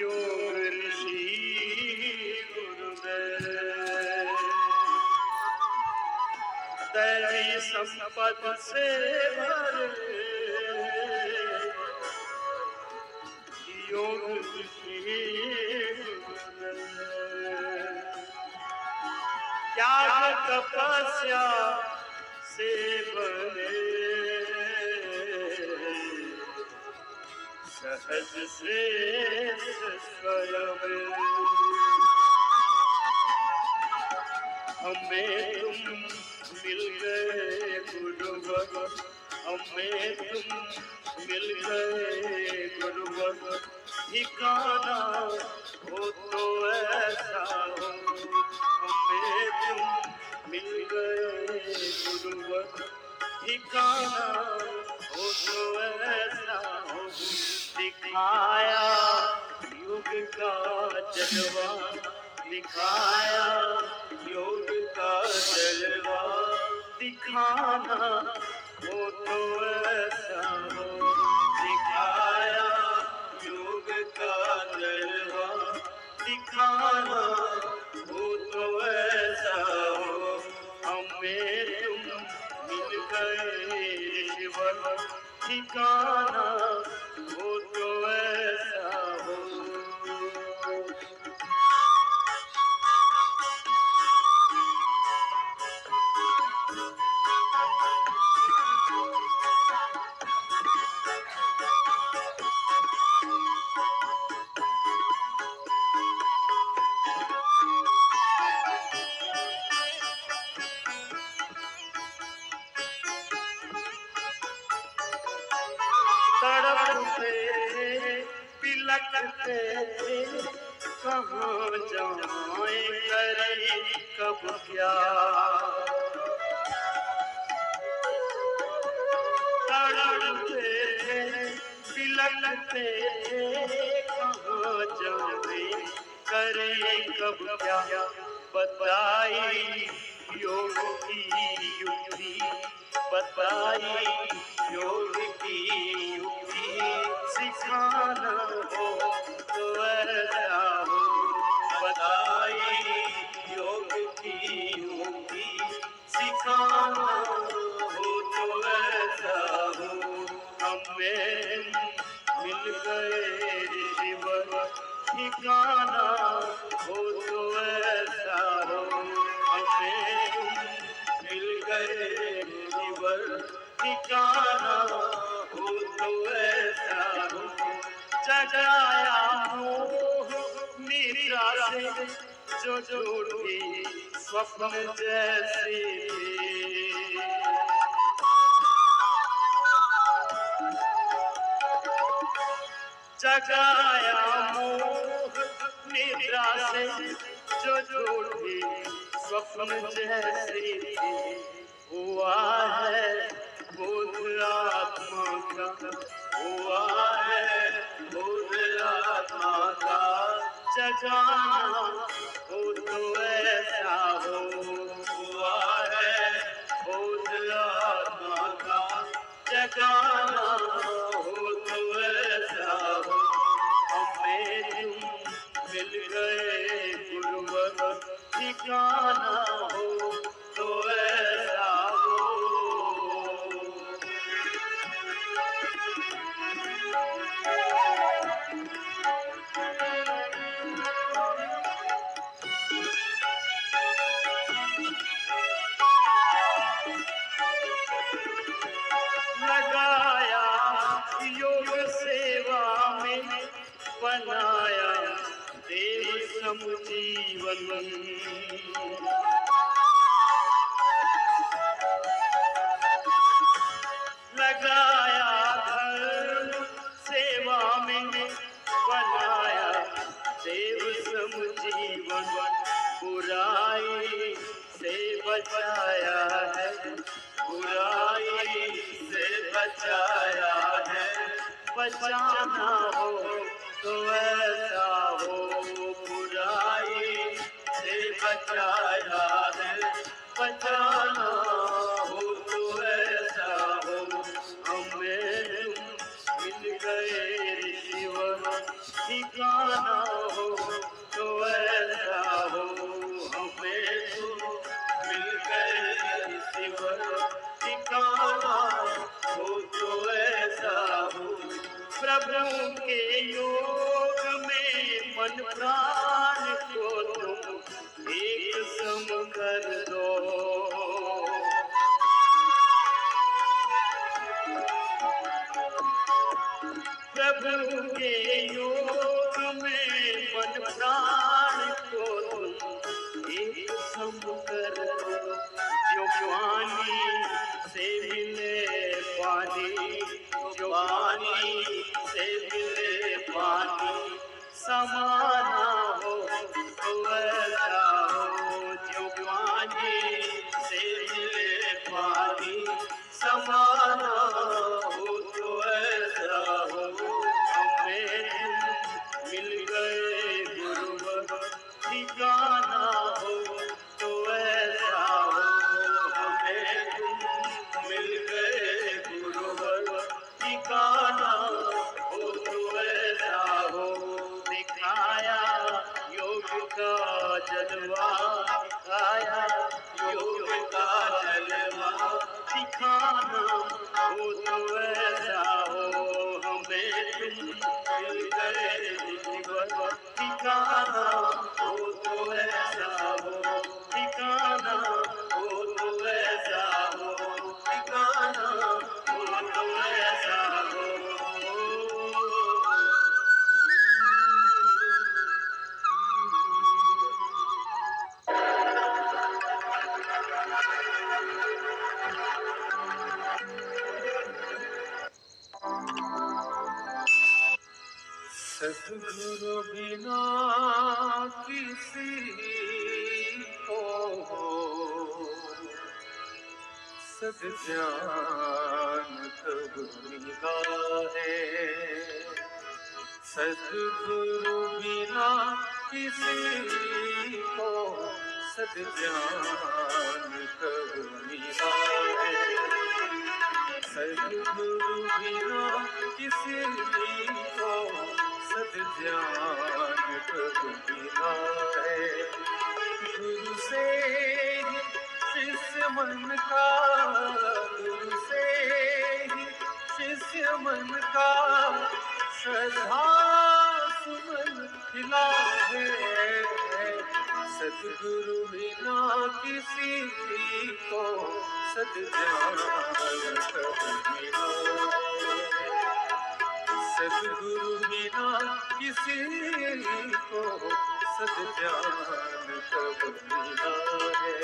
योग ऋषि गुरुदेव। दैवी संपद से भरे योग ऋषि गुरुदेव। त्याग तपस्या से भरे सहज श्रेष्ठ स्वयं। हमें तुम मिल गए गुरुवर, हमें तुम मिल गए गुरुवर। ठिकाना हो तो ऐसा हो, हमें तुम मिल गए गुरुवर। ठिकाना हो तो ऐसा हो। दिखाया योग का जलवा, दिखाया योग का जलवा। दिखाना हो तो ऐसा हो, दिखाया योग का जलवा। दिखाना हो तो ऐसा हो। हमें तुम मिल गए ईश्वर। ठिकाना हो तो ऐसा हो। तड़पते बिलखते कहाँ जाए करे कब क्या। तड़पते बिलखते कहाँ जाए करे कब क्या। बताई योग की युक्ति, बताई योग की युक्ति। सिखाना हो तो ऐसा हो, बताई योग की युक्ति। सिखाना हो तो ऐसा हो। हमें मिल गए ऋषिवर। ठिकाना हो तो ऐसा हो। हमें मिल गए ऋषिवर। ठिकाना हो तो ऐसा हो। जगाया मोह निद्रा से जो जोड़ी स्वप्न जैसे। जगाया मोह निद्रा से जो जोड़ी स्वप्न जैसे। हुआ है बोध आत्मा का, हुआ है बोध आत्मा का। जगाना हो तो ऐसा हो। हुआ है बोध आत्मा का। जगाना हो तो ऐसा हो। हमें तुम मिल गए गुरुवर। ठिकाना हो तो ऐसा हो। लगाया योग सेवा में, बनाया देव समजीवन। लगाया धर्म सेवा में, बनाया देव समजीवन। बुराई से बचाया है, बुराई से बचाया है। बचाना हो तो ऐसा हो, बुराई से बचाया है। बचाना हो तो ऐसा हो। हमें मिल गए ईश्वर। ठिकाना हो तो ऐसा हो, हमें तो मिल गए ईश्वर ठिकाना हो तो ऐसा हो। प्रभु के योग में मन प्राण को तुम एक सम कर दो। प्रभु के योग में मन प्राण को तुम एक सम कर दो। जो पानी से मिले पानी, जो पानी से मिले पानी समाना हो तो ऐसा हो। जो पानी से मिले पानी समाना हो तो ऐसा हो। हमें तुम मिल गए गुरुवर ठिकाना हो तो ऐसा हो। हमें तुम मिल गए गुरुवर ठिकाना हो तो ऐसा हो। दिखाया योग का जलवा, आया योग का जलवा दिखाना हो तो ऐसा हो। हमें तुम मिल गए गुरुवर ठिकाना हो तो ऐसा हो। ठिकाना हो तो ऐसा हो। ठिकाना हो तो ऐसा हो। सद्गुरु बिना किसी को सद्ज्ञान कब मिला है। सद्गुरु बिना किसी को सद्ज्ञान कब मिला है। सद्गुरु बिना किसी को सद्ज्ञान कब मिला है। गुरु से ही शिष्य मन का, गुरु से ही शिष्य मन का श्रद्धा सुमन खिला है। सद्गुरु बिना किसी को सद्ज्ञान कब मिला है। सद्गुरु बिना किसी को सद्ज्ञान कब मिला है।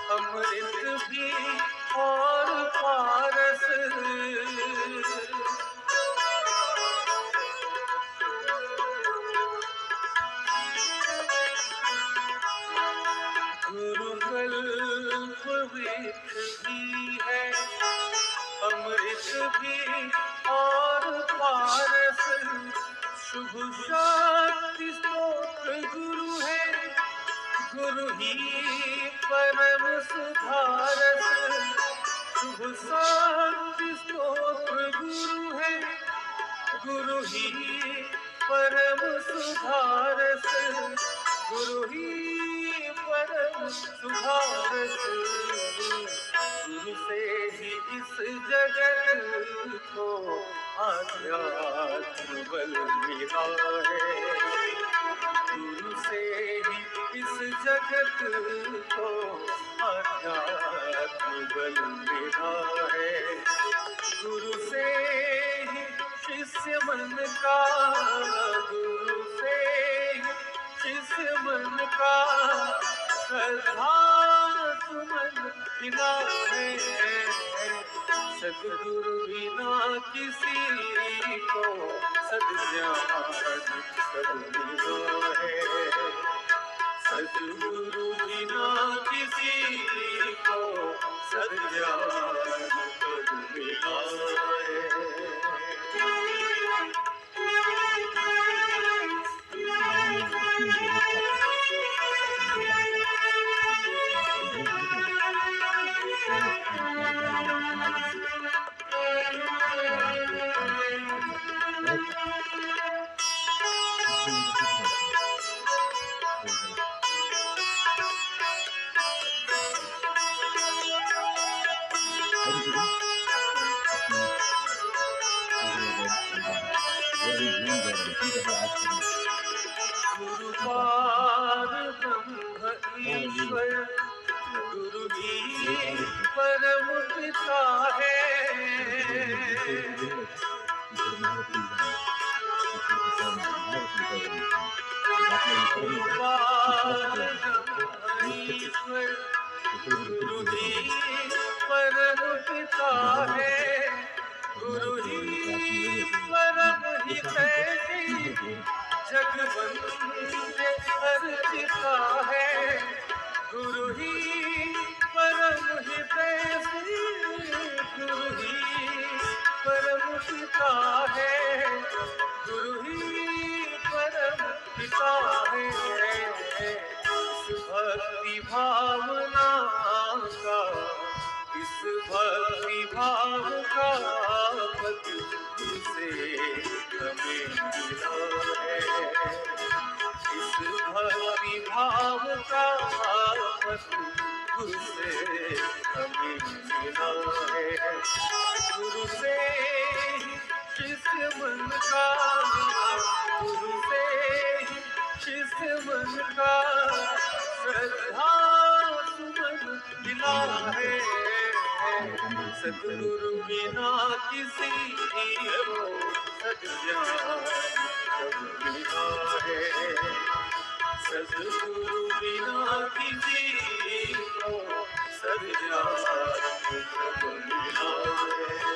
अमृत भी और पारस, गुरु कल्प वृक्ष भी है, अमृत भी और पारस। शुभ शक्ति स्तोत्र गुरु है, गुरु ही परम सुधारस। शुभ शक्ति स्तोत्र गुरु है, गुरु ही परम सुधारस। गुरु ही परम सुधारस। गुरु से ही इस जगत को आध्यात्म बल मिला है। गुरु से ही इस जगत को आध्यात्म बल मिला है। गुरु से ही शिष्य मन का, गुरु से ही शिष्य मन का श्रद्धा सुमन बिना है, सद्गुरु बिना किसी को सद्ज्ञान कबूल है। सद्गुरु बिना किसी को सद्ज्ञान कबूल है। गुरु पार ब्रह्म ईश्वर, गुरु ही परम पिता है। गुरु पार ब्रह्म ईश्वर, गुरु ही परम पिता है। गुरु ही परम हितैषी, जगवंद्य अर्चिता है। गुरु ही परम हितैषी, गुरु ही परम पिता है। गुरु ही परम पिता है। इस भक्ति भावना का, इस भक्ति भाव का पद से हमें मिला है। इस भक्ति भाव का पद से हमें मिला है। गुरु से शिष्य मन का, गुरु से शिष्य मन का श्रद्धा सुमन मिला है। सद्गुरु बिना किसी को सद्ज्ञान कबूल मिला है। सद्गुरु बिना किसी को सद्ज्ञान कबूल मिला है।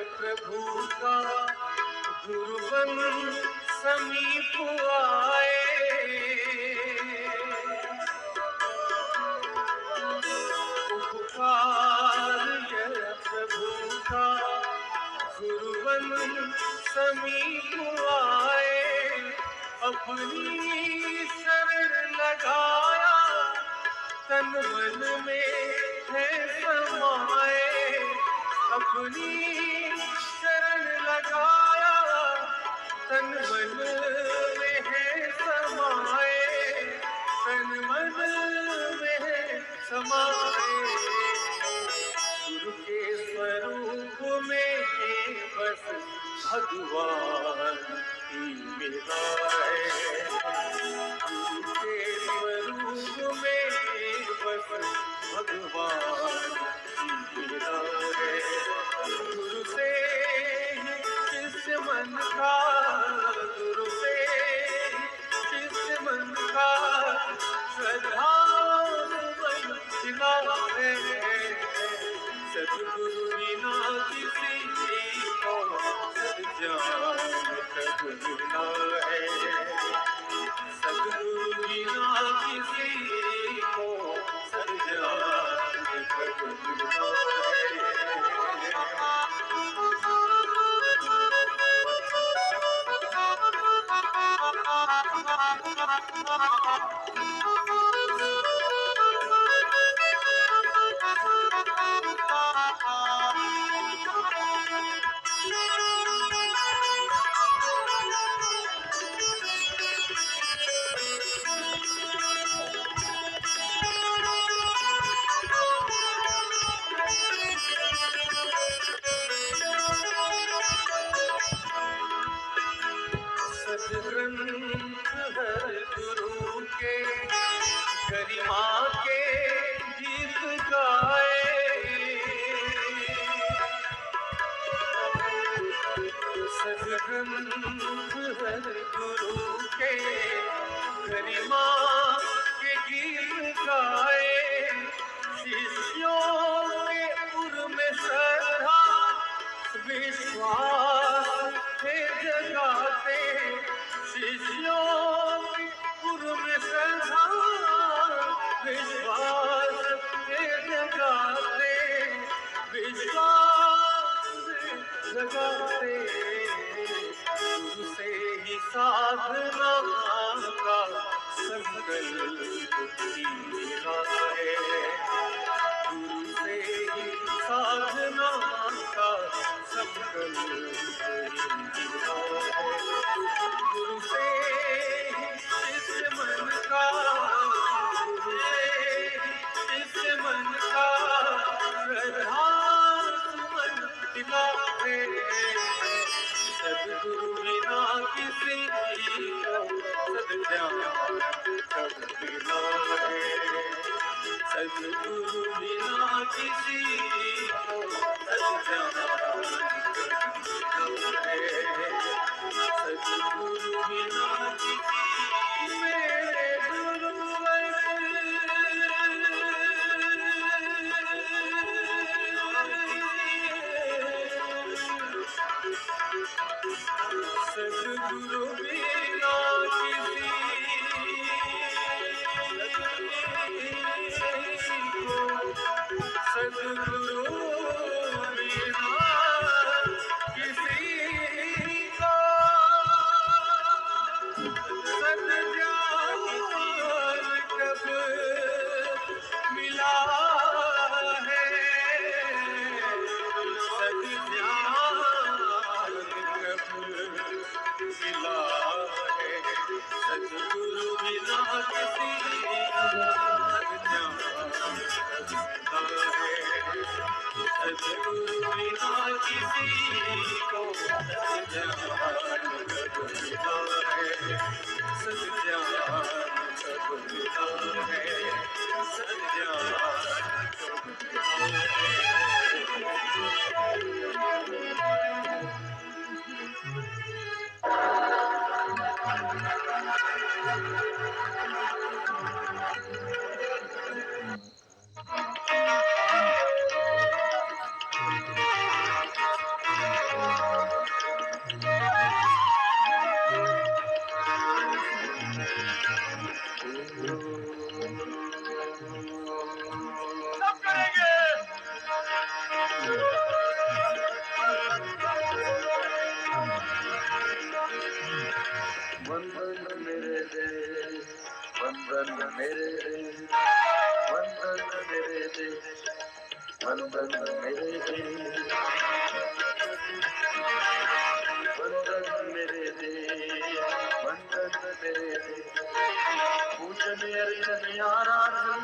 प्रभु का गुरुवन समीप आए। उपकार यह प्रभु का गुरुवन समीप आए। अपनी शरण लगाया, तन मन में है समाए। अपनी शरण लगाया, तन मन में है समाए। तन मन में है समाए। गुरु के स्वरूप में बस भगवान ही मिला है। गुरु के स्वरूप में बस भगवान ही मिला है। गुरु से शिष्य मन का, गुरु से शिष्य मन का श्रद्धा मन मिला है। सद्गुरु बिना किसी को सद्ज्ञान कबूल मिला है। सद्गुरु बिना किसी को सद्ज्ञान कबूल मिला है। ग्रंथ हर गुरु के गरिमा के गीत गाए, शिष्यों के उर में श्रद्धा विश्वास है जगाते, शिष्यों के उर में श्रद्धा विश्वास है जगाते, विश्वास जगाते, गुरु से ही साधना का संकल्प किया है, गुरु से ही साधना का संकल्प किया है, गुरु से ही इस मन का, गुरु से ही इस मन का श्रद्धा सुमन टिका है, सद्गुरु बिना किसी को सद्ज्ञान कब मिला है, सद्गुरु बिना किसी को सद्ज्ञान कब मिला है, सद्गुरु बिना किसी मेरे गुरुवर सद्गुरु बिना किसी को, सद्गुरु बिना किसी को सद्ज्ञान कब मिला है, सद्ज्ञान कब मिला है, सद्गुरु बिना किसी सद्ज्ञान कब मिला है, सद्गुरु बिना किसी को सद्ज्ञान कब मिला है, सद्ज्ञान कब मिला है, सद्ज्ञान कब मिला वंदन मेरे देश, वंदन मेरे देश, वंदन मेरे देश, वंदन मेरे देश, वंदन मेरे देश, वंदन मेरे देश, पूजन अर्चन आराधन,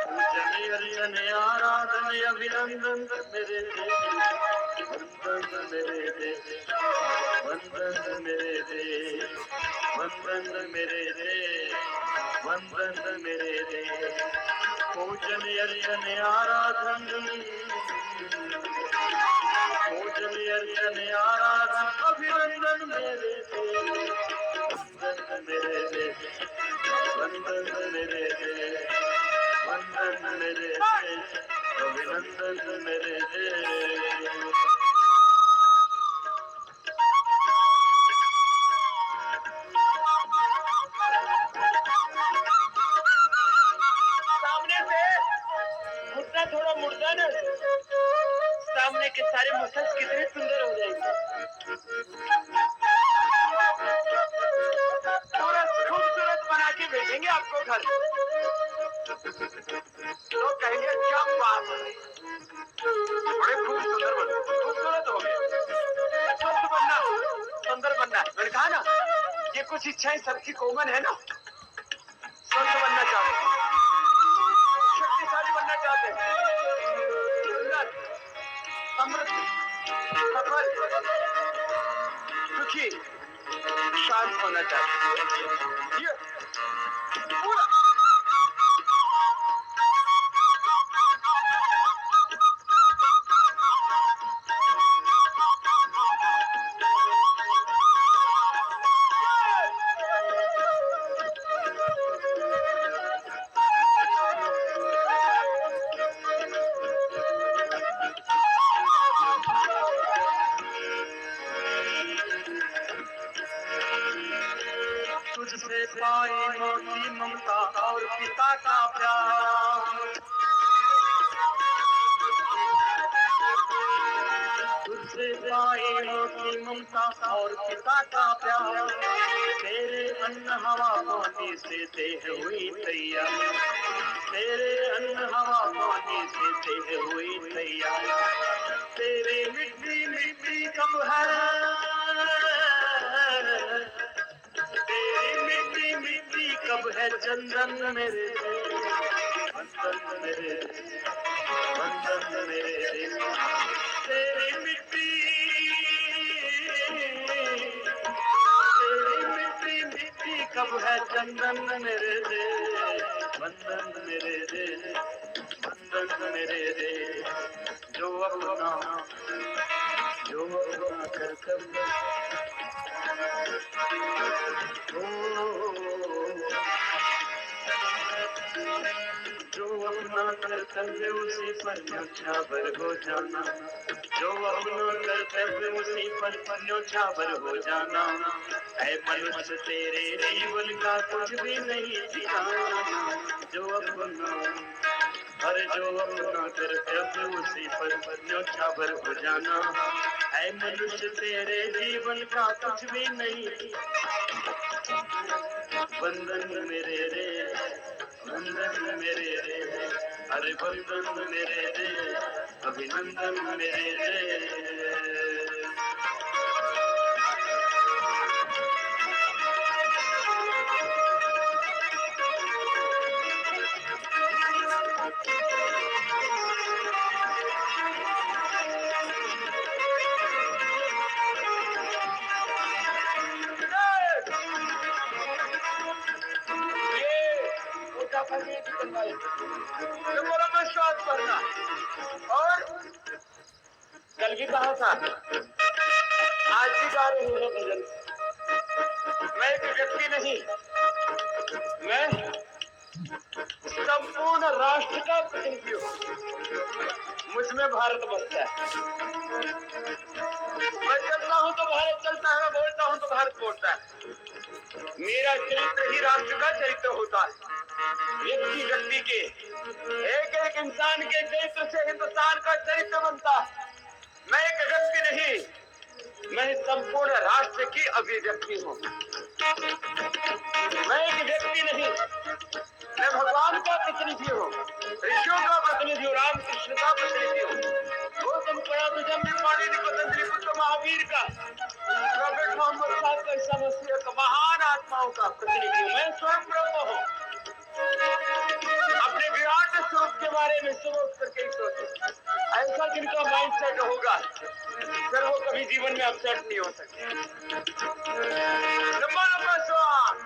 पूजन अर्चन आराधन अभिनंदन मेरे देश, वंदन मेरे देश, वंदन मेरे देश, वंदन मेरे देश, वंदन मेरे देश, पूजन अर्चन आराधन, पूजन अर्चन आराधन अभिनंदन मेरे देश, वंदन मेरे देश, वंदन मेरे देश, वंदन मेरे देश, अभिनंदन मेरे देश। थोड़ा मुर्दा ना, सामने के सारे मसल्स कितने सुंदर हो जाएंगे, पूरा खूबसूरत बना के भेजेंगे आपको घर, लोग कहेंगे क्या बात है, बड़े खूबसूरत हो गए, स्वस्थ बनना, सुंदर बनना, मैंने कहा ना ये कुछ इच्छाएं सबकी कॉमन है ना, स्वस्थ बनना चाहते हैं, शक्तिशाली बनना चाहते हैं, सुंदर, समृद्ध, सफल, सुखी, शांत होना चाहिए, ये पूरा पाए माँ की ममता और पिता का प्यार, तुझसे पाए माँ की ममता और पिता का प्यार, तेरे अन्न हवा पानी से देह हुई तैयार, तेरे अन्न हवा पानी से देह हुई तैयार, तेरी मिट्टी मिट्टी कब है, तेरी मिट्टी मिट्टी कब है चंदन मेरे, बंधन मेरे, बंधन मेरे, तेरी मिट्टी मिट्टी कब है चंदन मेरे दे, बंधन मेरे दे, बंधन मेरे दे, जो अपना कर्तव्य, जो अपना कर्तव्य उसी पर न्योछावर हो जाना, जो अपना कर्तव्य उसी पर न्योछावर हो जाना, ऐ मनुष्य तेरे जीवन का कुछ भी नहीं ठिकाना, जो अपना कर्तव्य उसी पर न्योछावर हो जाना, ऐ मनुष्य तेरे जीवन का कुछ भी नहीं, बंधन मेरे रे, बंधन मेरे रे, अरे बंधन मेरे रे, अभिनंदन मेरे रे। विश्वास करना, और कल भी कहा था, आज भी गा रहे हैं भजन, मैं एक व्यक्ति नहीं, मैं संपूर्ण राष्ट्र का प्रतिनिधि हूँ, मुझमें भारत बसता है, मैं चलता हूँ तो भारत चलता है, मैं बोलता हूँ तो भारत बोलता है, मेरा चरित्र ही राष्ट्र का चरित्र होता है, व्यक्ति व्यक्ति के एक एक इंसान के चरित्र से हिंदुस्तान का चरित्र बनता है। मैं एक व्यक्ति नहीं, मैं संपूर्ण राष्ट्र की अभिव्यक्ति हूँ, मैं एक व्यक्ति नहीं, मैं भगवान का प्रतिनिधि हूँ, ऋषियों का प्रतिनिधि हूँ, रामकृष्ण का प्रतिनिधि हूँ, गौतम पाणिनि पतंजलि पुत्र महावीर का, प्रॉफेट मोहम्मद साहब का, ईसा मसीह का, महान आत्माओं का प्रतिनिधि हूँ, मैं स्वयं ब्रह्म हूँ। अपने विराट स्वरूप के बारे में सोच करके ही सोचो, ऐसा जिनका माइंडसेट होगा फिर वो कभी जीवन में अपसेट नहीं हो सकते। लंबा लंबा श्वास,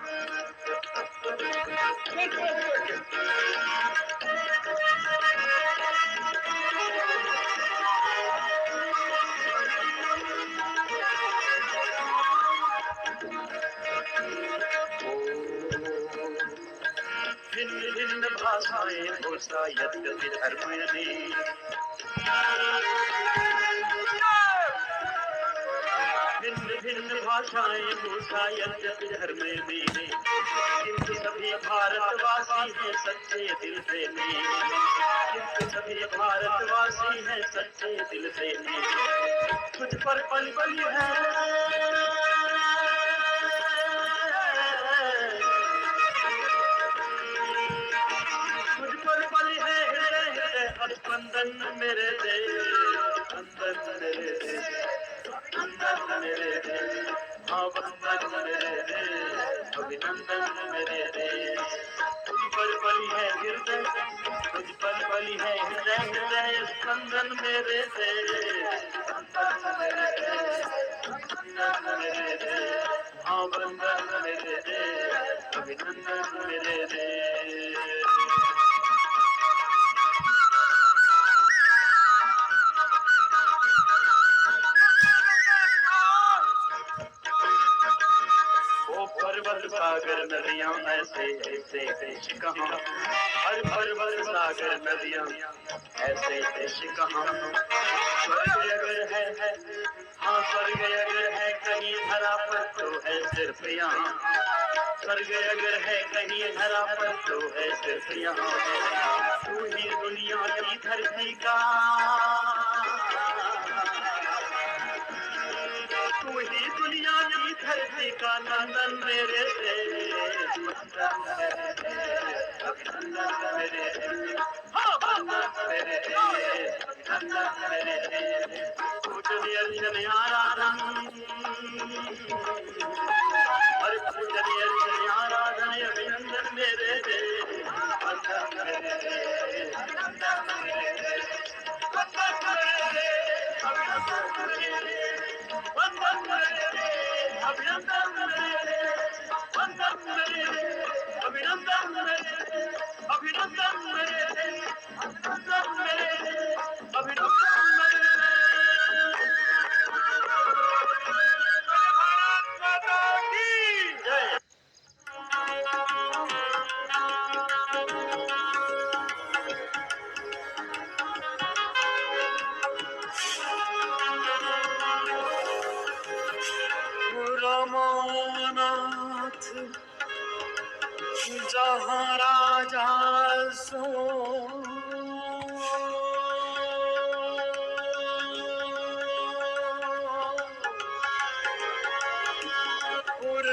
भिन्न भिन्न भाषाएं घोषा यद्यपि धर्म अनेक, भिन्न भिन्न भाषाएं घोषा यद्यपि धर्म अनेक, किंतु सभी भारतवासी हैं सच्चे दिल से नेक, किंतु सभी भारतवासी हैं सच्चे दिल से नेक, कुछ पर पल पल है, बंधन मेरे दे, बंधन मेरे दे, बंधन मेरे दे, हाँ बंधन मेरे दे, अभिनंदन मेरे दे, तुझ पर बली है हृदय, तुझ पर बली है हृदय, हृदय स्पंदन मेरे दे, बंधन मेरे दे, बंधन मेरे दे, हाँ बंधन मेरे दे, अभिनंदन मेरे दे। सागर नदियां ऐसे ऐसे देश कहाँ, हर पर्वत सागर नदियां ऐसे देश कहाँ, स्वर्ग अगर है हाँ स्वर्ग अगर है कहीं धरा पर तो है सिर्फ यहाँ, स्वर्ग अगर है कहीं धरा पर तो है सिर्फ यहाँ। तू ही दुनिया की धरती का, तू ही दुनिया की धरती का नंदन मेरे पूजनीय आराधन, हर पूजनीय आराधन अभिनंदन मेरे रामानाथ जहाँ राजा सो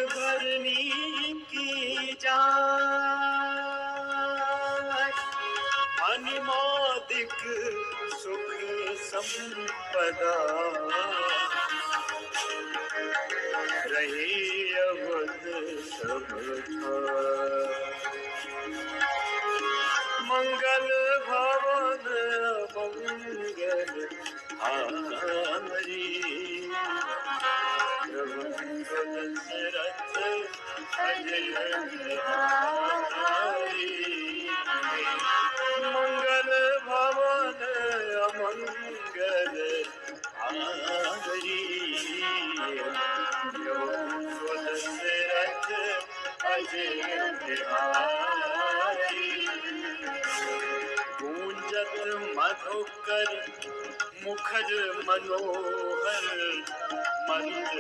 भरनी की जाए, अनिमादिक सुख संपदा रही अवध सब मंगल भवन मंगल हारी, दशरथ अजय हारी। मंगल भवन अमंगल हारी, दशरथ अजय हारी। गूंजत मधुकर मुखर मनोहर, मंद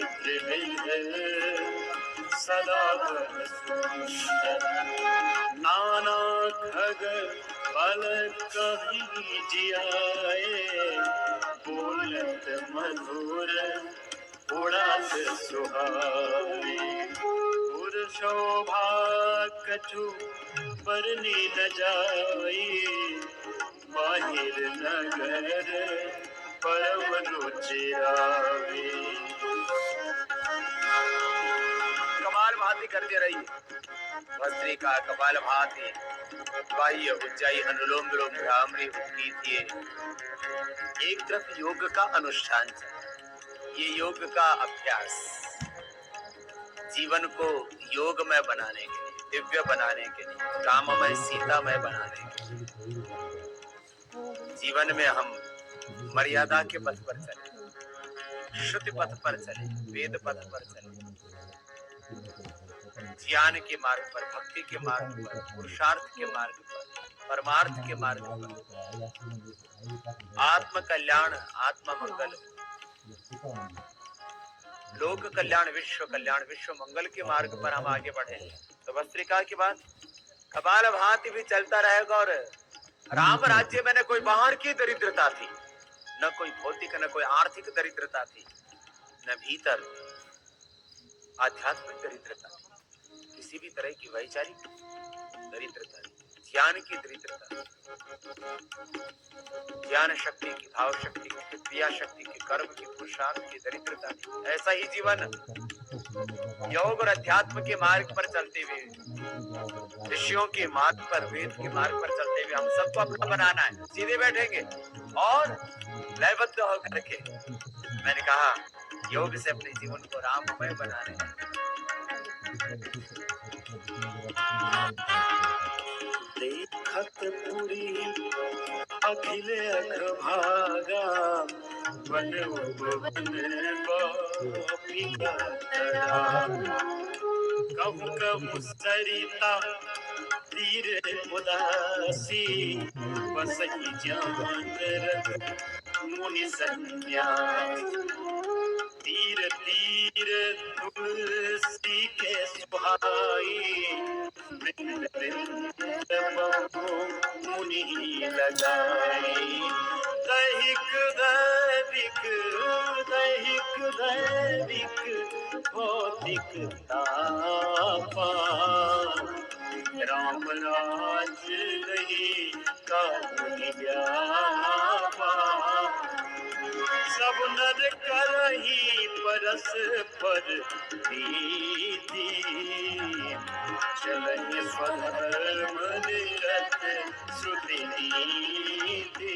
सदा सुंदर। नाना खग बल कहीं जियाए, बोलत मधुर उड़ात सुहाए। पुर शोभा कछु बरनी न जाई, बाहिर नगर परम रुचिरावे। कपाल भाती करते रहिए, भस्त्रिका कपाल भाती, बाह्य उज्जाई अनुलोम विलोम भ्रामरी कीजिए। एक तरफ योग का अनुष्ठान, ये योग का अभ्यास जीवन को योगमय बनाने के लिए, दिव्य बनाने के लिए, राममय सीतामय बनाने के लिए, जीवन में हम मर्यादा के पथ पर चले, श्रुति पथ पर चले, वेद पथ पर चले, ज्ञान के मार्ग पर, भक्ति के मार्ग पर, पुरुषार्थ के मार्ग पर, परमार्थ के मार्ग पर, आत्म कल्याण, आत्म मंगल, लोक कल्याण, विश्व मंगल के मार्ग पर हम आगे बढ़े। तो भस्त्रिका के बाद कपाल भाती भी चलता रहेगा। और राम राज्य में न कोई बाहर की दरिद्रता थी, न कोई भौतिक, न कोई आर्थिक दरिद्रता थी, न भीतर आध्यात्मिक दरिद्रता थी, किसी भी तरह की वैचारिक दरिद्रता, ज्ञान की दरिद्रता, ज्ञान शक्ति की, भाव शक्ति की, क्रिया शक्ति की, कर्म की, पुरुषार्थ की दरिद्रता थी। ऐसा ही जीवन योग और अध्यात्म के मार्ग पर चलते हुए, ऋषियों के मार्ग पर, वेद के मार्ग पर चलते हुए हम सबको अपना बनाना है। सीधे बैठेंगे और लयबद्ध होकर के, मैंने कहा योग से अपने जीवन को राममय बनाने। देखत पुरी अखिल अग्रभागा, वन उपवन कहु कहु सरिता तीर उदासी, बसई जान मुनि संन्यास। तीर तीर तुलसी के सुहाई वृंद वृंद बहु मुनि लगाई। दैहिक दैविक दैहिक दैविक भौतिक तापा राम राज नहीं काहुनि व्यापा। सब नर करही परस्पर प्रीति चलहि स्वधर्म निरत श्रुति नीति।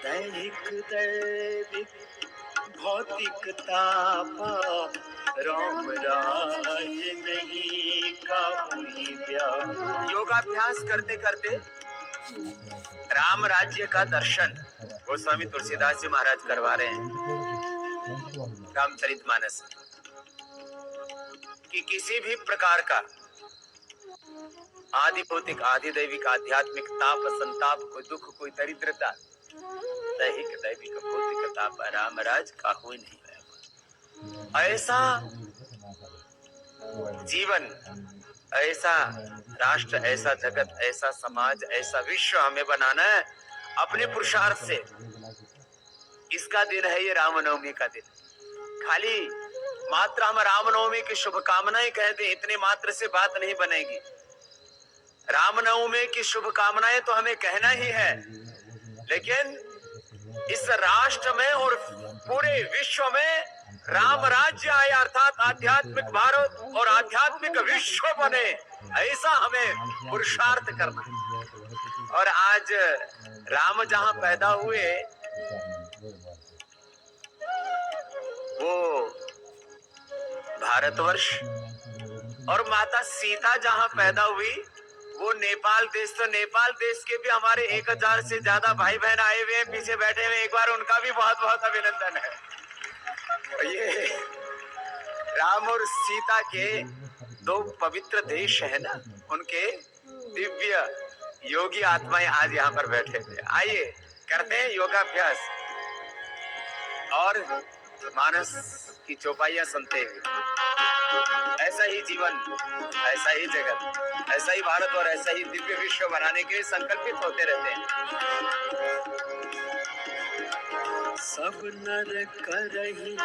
दैहिक दैविक भौतिक तापा राम राज नहीं काहुनि व्यापा। योगाभ्यास करते करते राम राज्य का दर्शन गोस्वामी तुलसीदास जी महाराज करवा रहे हैं रामचरितमानस कि किसी भी प्रकार का आदि भौतिक आदि दैविक आध्यात्मिक ताप संताप कोई दुख कोई दरिद्रता दैहिक दैविक भौतिक ताप राम राज का हुई नहीं। ऐसा जीवन ऐसा राष्ट्र ऐसा जगत ऐसा समाज ऐसा विश्व हमें बनाना है अपने पुरुषार्थ से। इसका दिन है ये रामनवमी का दिन। खाली मात्र हम रामनवमी की शुभकामनाएं कह दें इतने मात्र से बात नहीं बनेगी। रामनवमी की शुभकामनाएं तो हमें कहना ही है, लेकिन इस राष्ट्र में और पूरे विश्व में राम राज्य आए अर्थात आध्यात्मिक भारत और आध्यात्मिक विश्व बने ऐसा हमें पुरुषार्थ करना। और आज राम जहां पैदा हुए वो भारतवर्ष और माता सीता जहां पैदा हुई वो नेपाल देश। तो नेपाल देश के भी हमारे 1000 से ज्यादा भाई बहन आए हुए हैं पीछे बैठे हुए, एक बार उनका भी बहुत बहुत अभिनंदन है। ये राम और सीता के दो पवित्र देश है ना, उनके दिव्य योगी आत्माएं आज यहाँ पर बैठे थे। आइए करते हैं योगाभ्यास और मानस की चौपाइयां सुनते हुए ऐसा ही जीवन ऐसा ही जगत ऐसा ही भारत और ऐसा ही दिव्य विश्व बनाने के लिए संकल्पित होते रहते हैं। सब नर करहि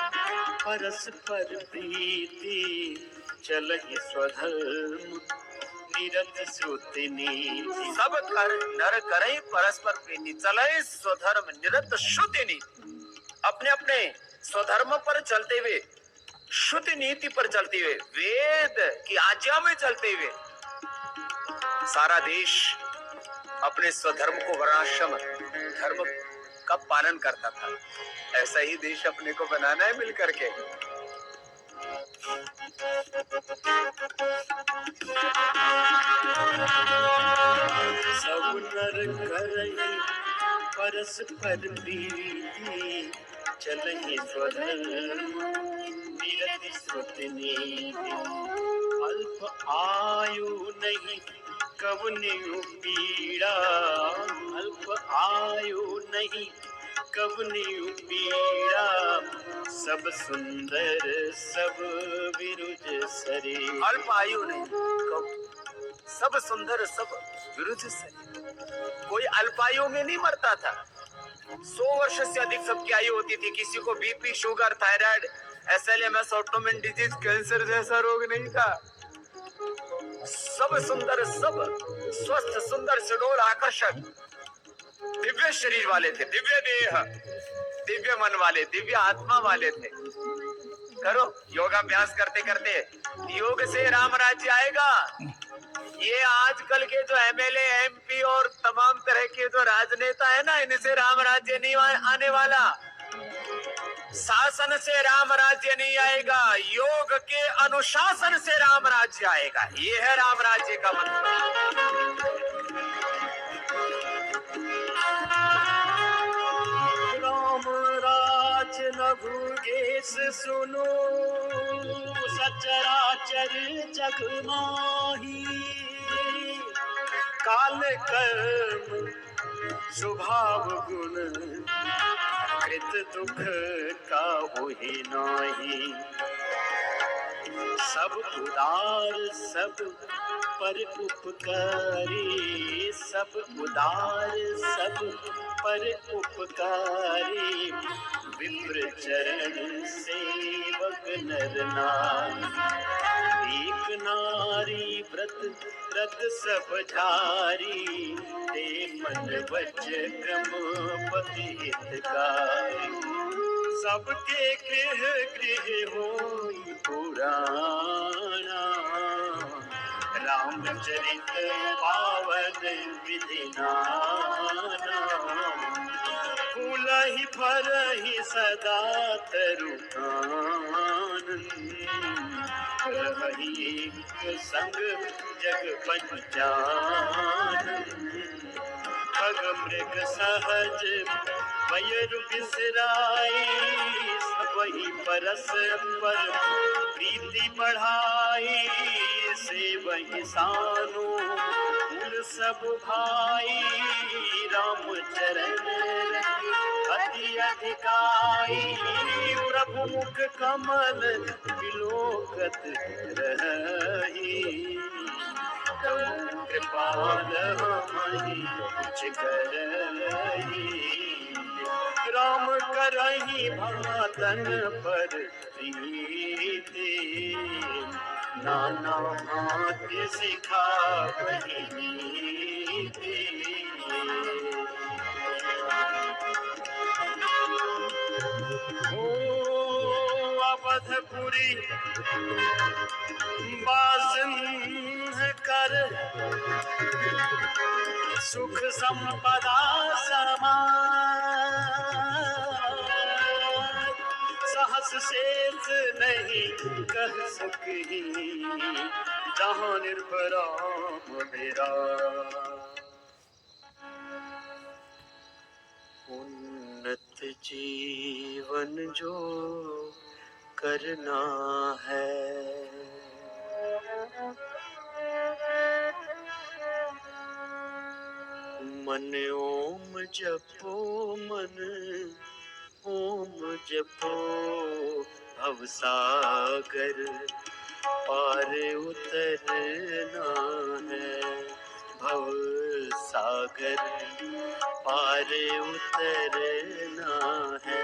परस्पर प्रीति चलहि स्वधर्म निरत श्रुति नीति। सब नर करहि परस्पर प्रीति चलहि स्वधर्म निरत श्रुति नीति। अपने अपने स्वधर्म पर चलते हुए श्रुति नीति पर चलते हुए वेद की आज्ञा में चलते हुए सारा देश अपने स्वधर्म को वर्णाश्रम धर्म का पालन करता था। ऐसा ही देश अपने को बनाना है मिल करके। सब नर करहि परस्पर प्रीति चलहि स्वधर्म निरत श्रुति नीति। अल्प आयु नहीं कवनियु पीड़ा अल्प आयु नहीं कवनियु पीड़ा सब सुंदर सब विरुज शरीर। अल्प आयु नहीं सब सुंदर सब विरुद्ध शरीर। कोई अल्पायु में नहीं मरता था। 100 वर्ष से अधिक सबकी आयु होती थी। किसी को BP sugar thyroid SLMS autoimmune disease cancer जैसा रोग नहीं था। सब सुंदर सब स्वस्थ सुंदर सुडौल आकर्षक दिव्य शरीर वाले थे, दिव्य देह दिव्य मन वाले दिव्य आत्मा वाले थे। करो योगाभ्यास करते करते योग से राम राज्य आएगा। ये आजकल के जो MLA MP और तमाम तरह के जो राजनेता है ना, इनसे राम राज्य नहीं आने वाला। शासन से राम राज्य नहीं आएगा, योग के अनुशासन से राम राज्य आएगा। ये है राम राज्य का मतलब। प्रभु गेस सुनो सचराचर जग माही काल कर्म स्वभाव गुण कृत दुख का होहि नाही सब उदार सब पर उपकारी सब उदार सब पर उपकारी विप्र चरण सेवक नर नारी एक नारी व्रत व्रत सब धारी ते मन वच क्रम पति हितकारी सबके गृह गृह होई पुराना रामचरित पावन विधि नाना फूलहि फरहि सदा तरुकानन रहहि एक संग जग पंचानन पग मृग सहज वयरु बिसराई सबहि परस पर प्रीति बढ़ाई से वही सानु कुल सब भाई राम चरण अति अधिकाई प्रभु मुख कमल विलोकत रही कृपाल हमहि कुछ करही राम करही भातन पर प्रीति नाना भांति सिखावही नीति ओ अवधपुरी बासिंह कर सुख संपदा समान सहस शेष नहीं कह सकी जहाँ निर्भराम मेरा उन्नत जीवन जो करना है मन ओम जपो मन ओम जपो भवसागर पार उतरना है भव सागर पार उतरना है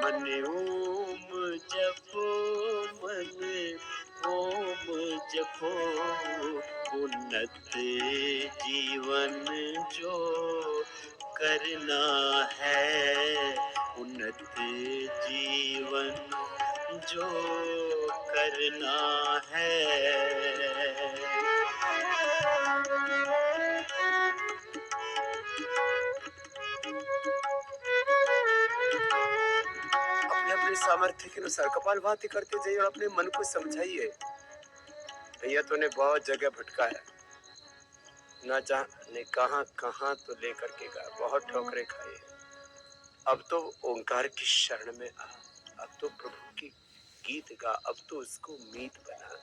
मन ओम जपो मन ओम जपो उन्नत जीवन जो करना है उन्नत जीवन जो करना है अपने सामर्थ्य के अनुसार कपालभाति करते जाइए और अपने मन को समझाइए भैया तूने बहुत जगह भटकाया ना जाने कहां कहां तो लेकर के गया बहुत ठोकरे खाए अब तो ओंकार की शरण में आ अब तो प्रभु की गीत गा अब तो उसको मीत बना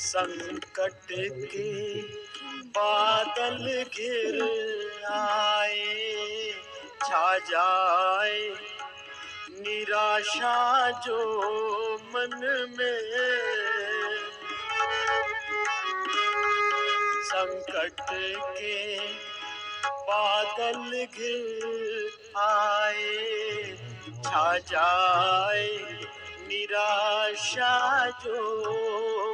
संकट के बादल घिर आए छा जाए निराशा जो मन में संकट के बादल घिर आए छा जाए निराशा जो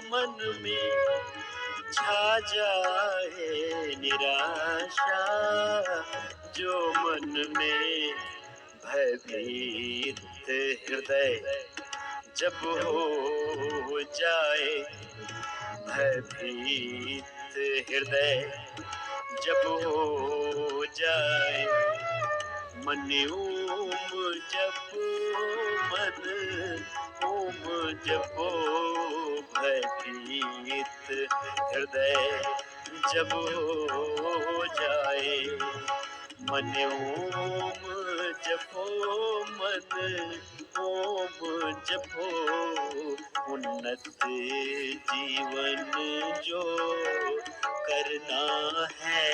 मन में छा जाए निराशा जो मन में भयभीत हृदय जब हो जाए भयभीत हृदय जब हो जाए मन ओम जपो मन ओम जपो भयभीत हृदय जब हो जाए मन ओम जपो मन ओम जपो उन्नत जीवन जो करना है।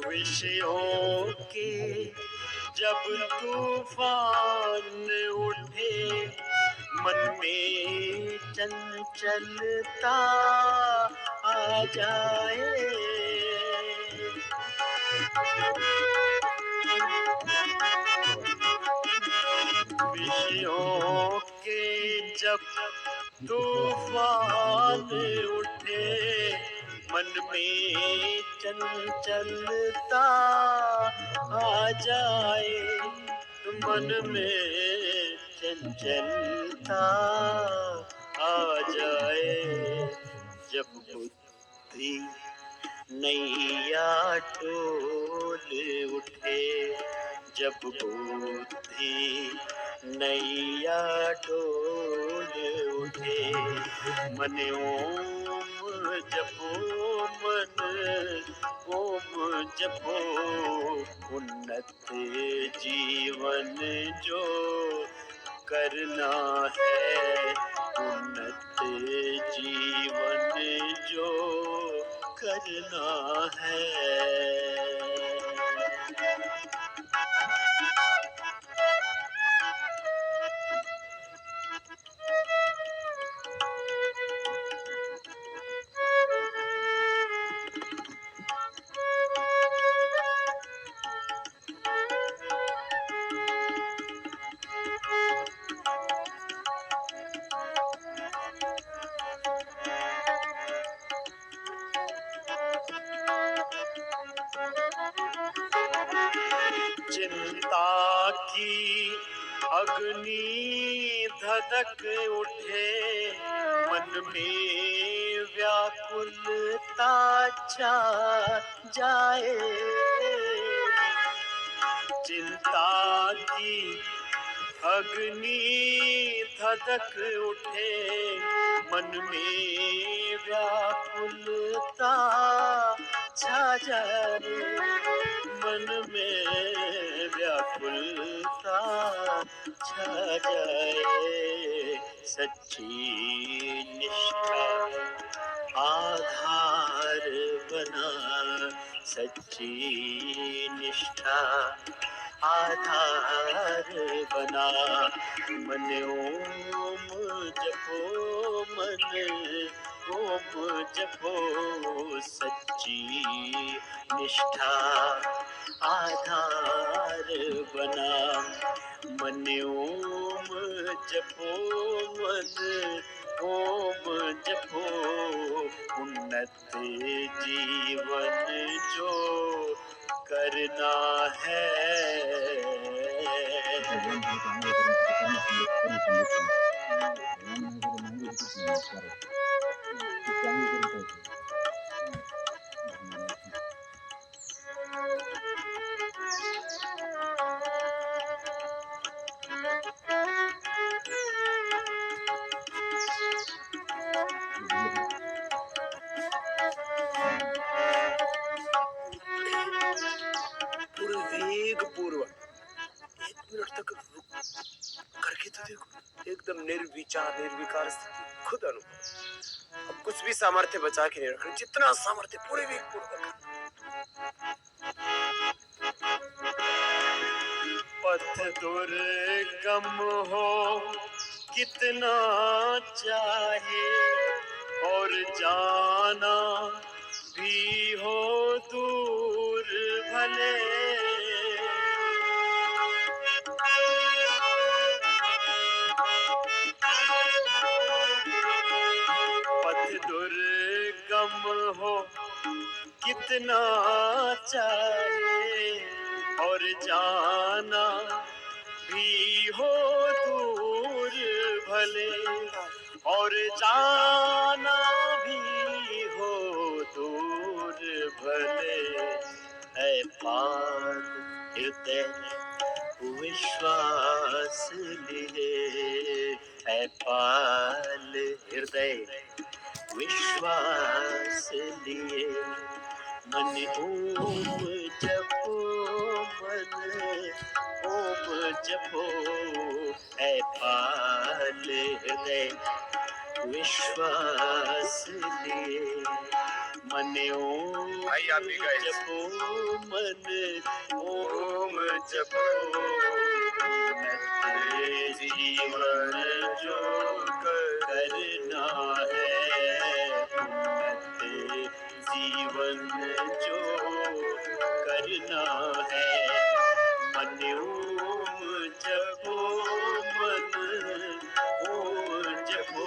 विषयों के जब तूफान उठे मन में चंचलता आ जाए विषयों के जब तूफान उठे मन में चंचलता आ जाए मन में चंचलता आ जाए जब बुद्धि नैया डोल उठे जब बुद्धि नैया डोल उठे मन ओम जपो मन ओम जपो उन्नत जीवन जो करना है उन्नत जीवन जो करना है। चिंता की अग्नि धधक उठे मन में व्याकुलता छा जाए चिंता की अग्नि धधक उठे मन में व्याकुलता छा जाए मन में व्याकुलता छा जाए सच्ची निष्ठा आधार बना सच्ची निष्ठा आधार बना मन ओम जपो मन ओम जपो सच्ची निष्ठा आधार बना मन ओम जपो मन ओम जपो उन्नत जीवन जो करना है। पूरे वेग पूर्वक 1 मिनट तक रुक करके तो देखो एकदम निर्विचार निर्विकार स्थिति खुद अनुभव अब कुछ भी सामर्थ्य बचा के नहीं रखना जितना सामर्थ्य पूरे वेग पूर्वक पथ दुर्गम हो कितना चाहे और जाना भी हो दूर भले जितना चाहे और जाना भी हो दूर भले, और जाना भी हो दूर भले, है पार हृदय विश्वास लिए, है पाल हृदय विश्वास लिए। मन ओम जपो, मन ओम जपो, है पाल हृदय विश्वास लिए। मन ओम जपो, मन ओम जपो, उन्नत जीवन जो करना है, उन्नत जीवन जो करना है। मन ओम जपो, मन ओम जपो,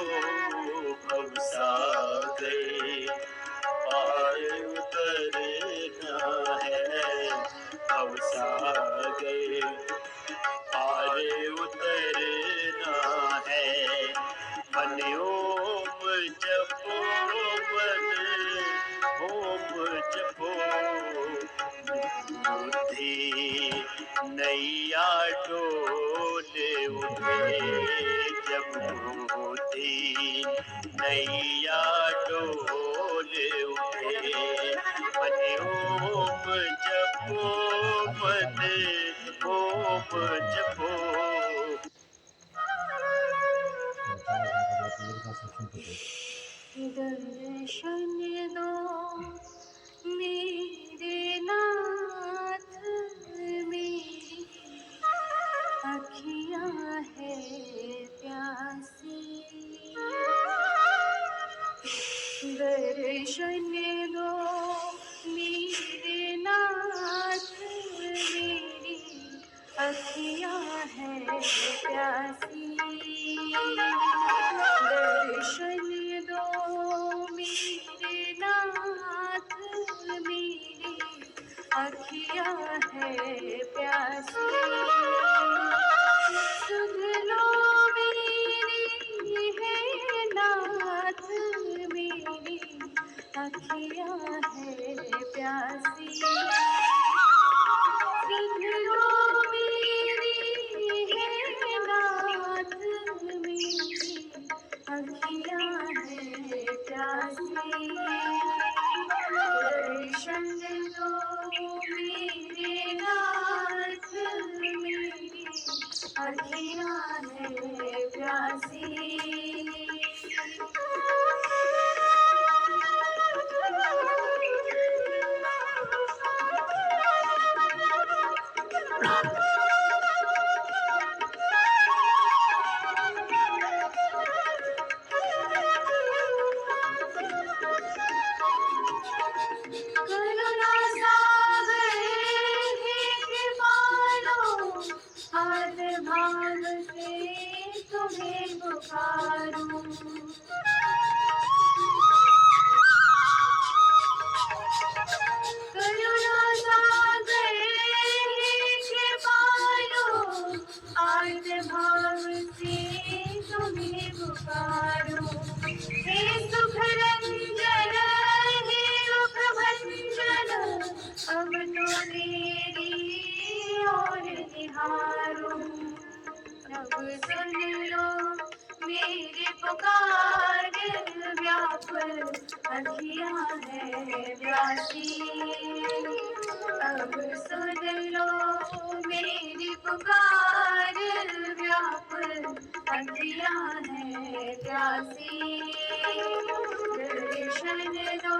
भवसागर पार उतरना है, भवसागर पार उतरना है। मन ओम जपो, मन ओम जपो, बुद्धि नैया डोले उठे, जब बुद्धि नैया डोले उठे। मन ओम जपो, मन ओम जपो। दर्शन दो मेरे नाथ, मेरी अखियाँ है प्यासी। दर्शन दो मेरे नाथ, मेरी अखियाँ है प्यासी। दर्शन दो मेरे नाथ, मेरी अखियाँ है प्यासी। सुन लो मेरी है नाथ, मेरी अखियाँ है प्यासी। सुन लो मेरी है नाथ, मेरी अखियाँ है प्यासी। दर्शन दो मेरे नाथ, मेरी अखियाँ है प्यासी। करुणा सागर हे कृपालो, हाथ भाव से तुम्हें पुकारूं। करुणा सागर हे कृपालो, हाथ भाव से तुम्हें पुकारूं। हे सुख रंजन हे रूप भंजन, अब तो तेरी ओर निहारूं। अब सुन लो मेरी पुकार, व्याकुल अखियाँ है प्यासी। अब सुन लो मेरी पुकार, व्याकुल अखियाँ है प्यासी। दर्शन दो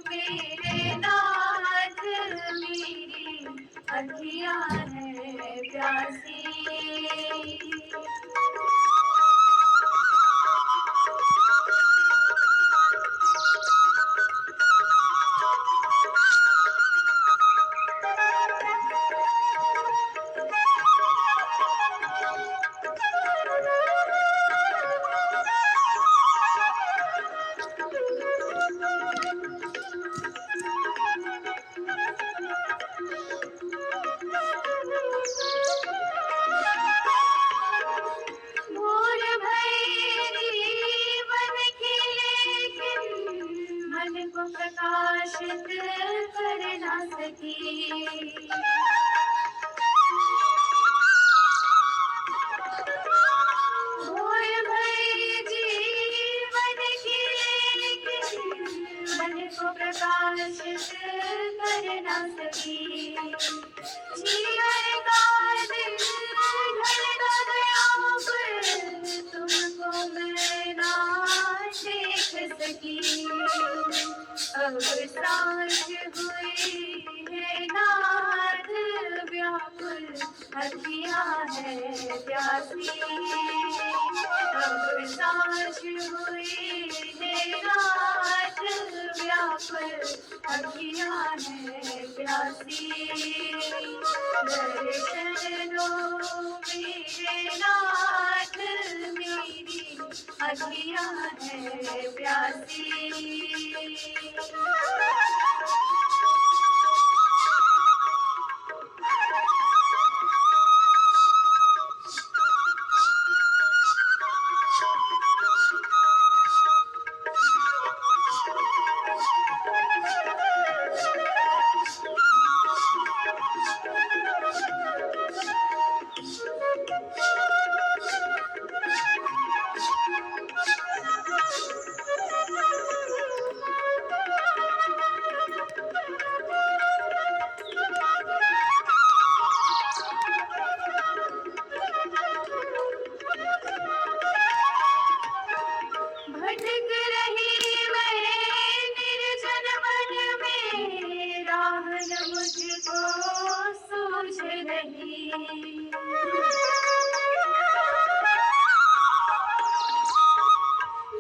मेरे नाथ, मेरी अखियाँ है प्यासी। सकी। भोर भई जीवन की लेकिन मन को प्रकाशित कर ना सकी। जीवन का दिन ढलता गया पर तुमको मैं ना देख सकी। अब सांझ हुई है नाथ व्याकुल अखियाँ है प्यासी। अब सांझ हुई है नाथ व्याकुल अखियाँ है प्यासी। दर्शन दो मेरे नाथ मेरी अखियाँ है प्यासी। भटक रही मैं निर्जन वन में, राह न मुझको सूझ रही।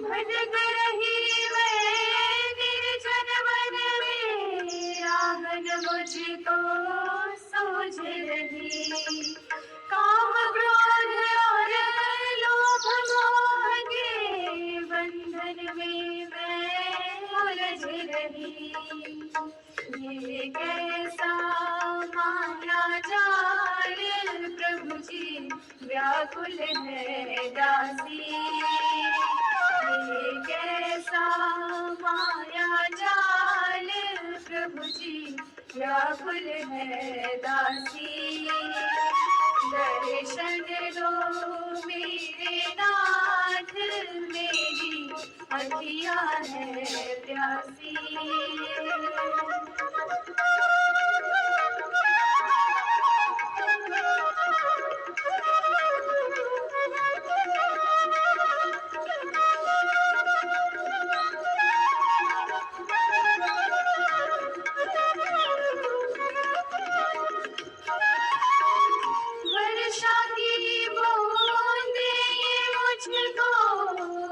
भटक रही मैं निर्जन वन में, राह न मुझको सूझ रही। काम क्रोध और लोभ मोह के बंधन में मैं उलझ रही। ये कैसा माया जाल प्रभु जी व्याकुल है दासी। ये कैसा माया जाल प्रभु जी व्याकुल है दासी। दर्शन दो मेरे नाथ मेरी अखियाँ है प्यासी। वर्षा की बूंदें ये मुझको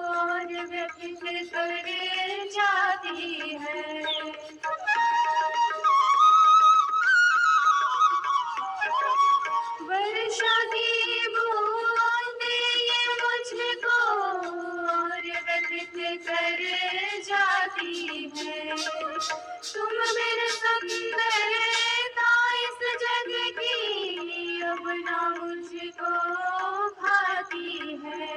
और व्यथित कर जाती है। वर्षा की बूंदें ये मुझको और व्यथित कर जाती है। तुम मेरे सुंदरता इस जग की अब ना मुझको भाती है।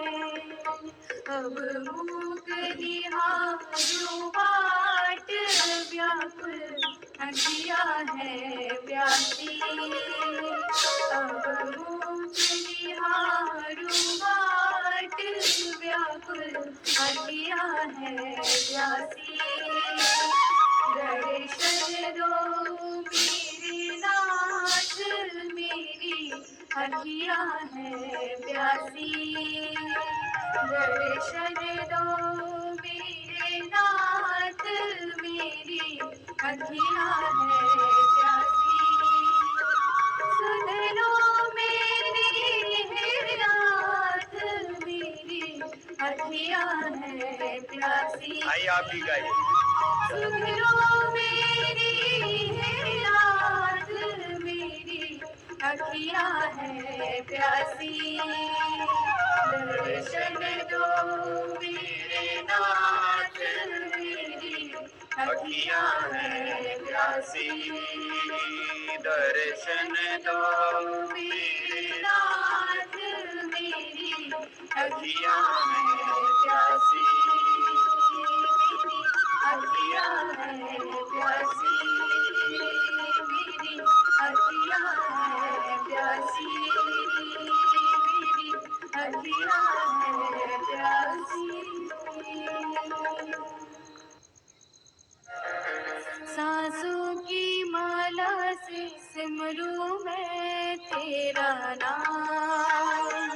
अब मूक निहारूं बाट व्याकुल अखियाँ है प्यासी। अब मूक निहारूं बाट व्याकुल अखियाँ है प्यासी। दर्शन दो मेरे नाथ मेरी अखियाँ है प्यासी। दर्शन दो मेरे नाथ मेरी अखियाँ है प्यासी। सुन लो मेरी हे नाथ मेरी अखियाँ है प्यासी। आइए आप भी गाइए। सुन लो मेरी हे नाथ मेरी अखियाँ है प्यासी। दर्शन दो मेरे नाथ मेरी अखियाँ है प्यासी। दर्शन दो मेरे नाथ मेरी अखियाँ है प्यासी। अखियाँ है प्यासी। सिमरू मैं तेरा नाम,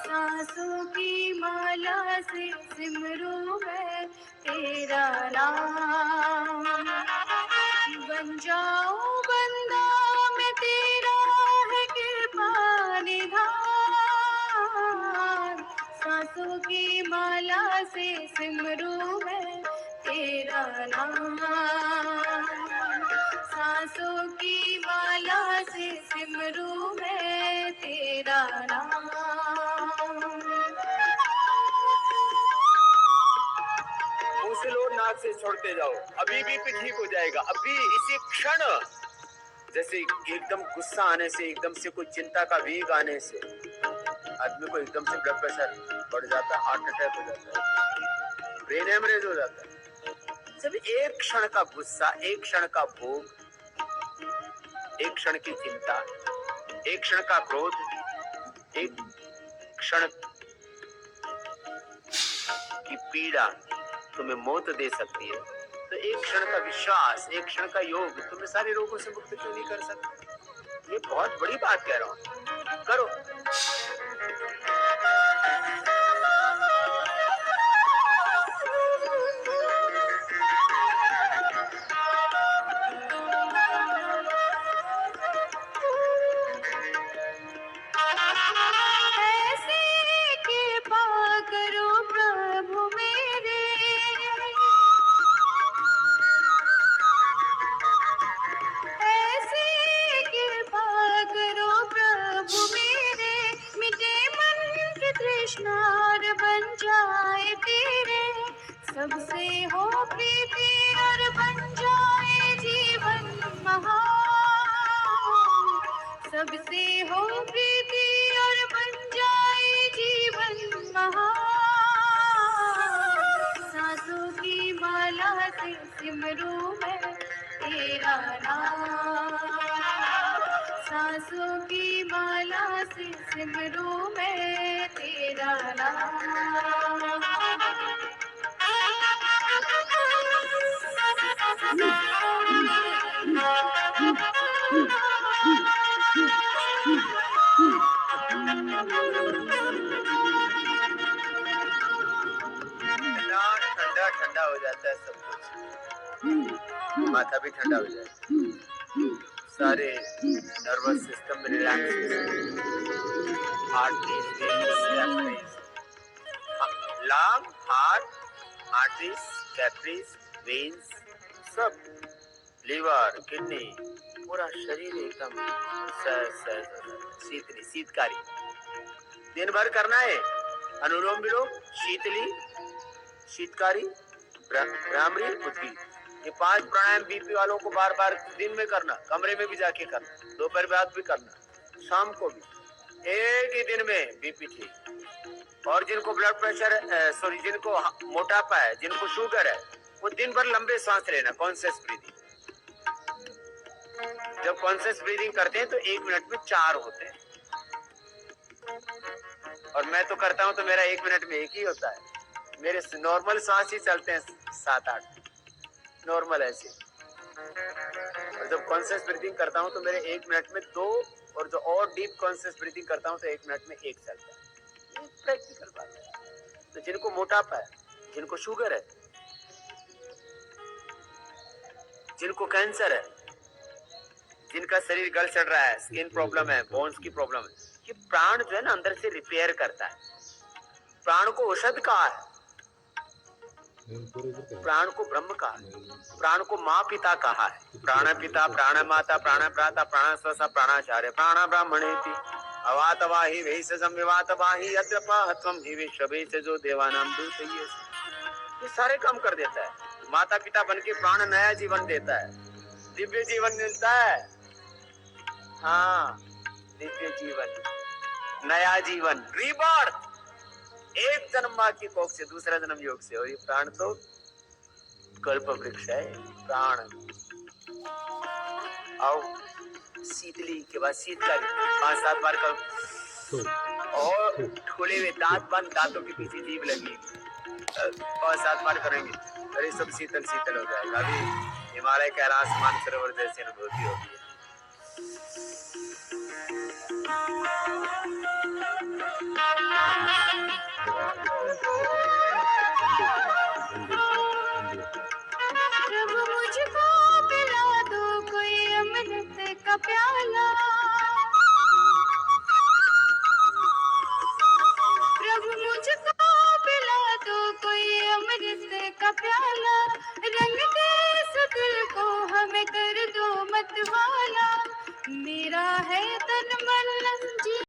सांसों की माला से सिमरू मैं तेरा नाम। बन जाऊं बंदा मैं तेरा है कृपा निधान, सांसों की माला से सिमरू मैं तेरा नाम, सांसों की माला से सिमरू मैं तेरा नाम। मुंह से लो, नाक से छोड़ते जाओ, अभी भी ठीक हो जाएगा। अभी इसी क्षण, जैसे एकदम गुस्सा आने से, एकदम से कोई चिंता का वेग आने से आदमी को एकदम से ब्लड प्रेशर बढ़ जाता है, हार्ट अटैक हो जाता है, ब्रेन हेमरेज हो जाता है। जब एक क्षण का गुस्सा, एक क्षण का भोग, एक क्षण की चिंता, एक क्षण का क्रोध, एक क्षण की पीड़ा तुम्हें मौत दे सकती है, तो एक क्षण का विश्वास, एक क्षण का योग तुम्हें सारे रोगों से मुक्त क्यों नहीं कर सकता? ये बहुत बड़ी बात कह रहा हूं, करो। ऐसे कृपा करो प्रभु मेरे, ऐसे कृपा करो प्रभु मेरे, मिटे मन की तृष्णा और बन जाए तेरे, सबसे हो प्रीति और बन जाए जीवन महान, सबसे हो प्रीति और बन जाए जीवन महान, सांसों की माला से सिमरू मैं तेरा नाम, सांसों की माला से सिमरू मैं तेरा ठंडा ठंडा ठंडा हो जाता है सब कुछ, माथा भी ठंडा हो जाए, सारे नर्वस सिस्टम में relaxation, lung, heart, arteries, capillaries, veins, सब, लीवर, किडनी, पूरा शरीर एकदम शीतली, शीतकारी। दिन भर करना है अनुलोम विलोम, शीतली, शीतकारी, भ्रामरी, उद्गीत। ये 5 प्राणायाम बीपी वालों को बार बार दिन में करना, कमरे में भी जाके करना, दोपहर बाद भी करना, शाम को भी, एक ही दिन में बीपी ठीक। और जिनको ब्लड प्रेशर, जिनको मोटापा है, जिनको शुगर है, वो दिन भर लंबे सांस लेना, कॉन्शियस ब्रीदिंग। जब कॉन्शियस ब्रीदिंग करते हैं तो 1 मिनट में 4 होते हैं, और मैं तो करता हूं तो मेरा 1 मिनट में 1 ही होता है। मेरे नॉर्मल सांस ही चलते हैं 7-8, नॉर्मल ऐसे। और जब कॉन्शियस ब्रीदिंग करता हूं तो मेरे 1 मिनट में 2, और जो और डीप कॉन्शियस ब्रीदिंग करता हूं तो 1 मिनट में 1 चलता है। ये प्रैक्टिकल बात है। तो जिनको मोटापा है, जिनको शुगर है, जिनको कैंसर है, जिनका शरीर गल सड़ रहा है, स्किन प्रॉब्लम है, बोन्स की प्रॉब्लम है, ये प्राण जो है ना अंदर से रिपेयर करता है। प्राण को औषध कहा है, प्राण को ब्रह्म कहा है, प्राण को माँ पिता कहा है। प्राण पिता, प्राण माता, प्राण भ्राता, प्राण स्वसा, प्राणाचार्य, प्राण ब्राह्मणेति अवातवाहि वैस संविवातवाहि यद्यपाहत्वं हि विश्ववेश जो देवानाम दूत। ये सारे काम कर देता है। माता पिता बन के प्राण नया जीवन देता है, दिव्य जीवन मिलता है। हाँ, दिव्य जीवन, नया जीवन, रीबर्थ। एक जन्म माँ की कोख से, दूसरा जन्म योग से। और ये प्राण तो कल्प वृक्ष है, प्राण। आओ, शीतली के बाद शीतकारी 5-7 बार करो, और खुले हुए दांत बंद, दांतों के पीछे जीभ लगी, 5-7 बार करेंगे, अरे सब शीतल शीतल हो जाएगा। अभी हिमालय कैलाश मानसरोवर जैसी अनुभूति होगी। प्रभु मुझको पिला दो कोई अमृत का प्याला। प्रभु मुझको पिला दो कोई अमृत का प्याला। रंग दे इस दिल को हमें कर दो मतवाला। मेरा है तन मन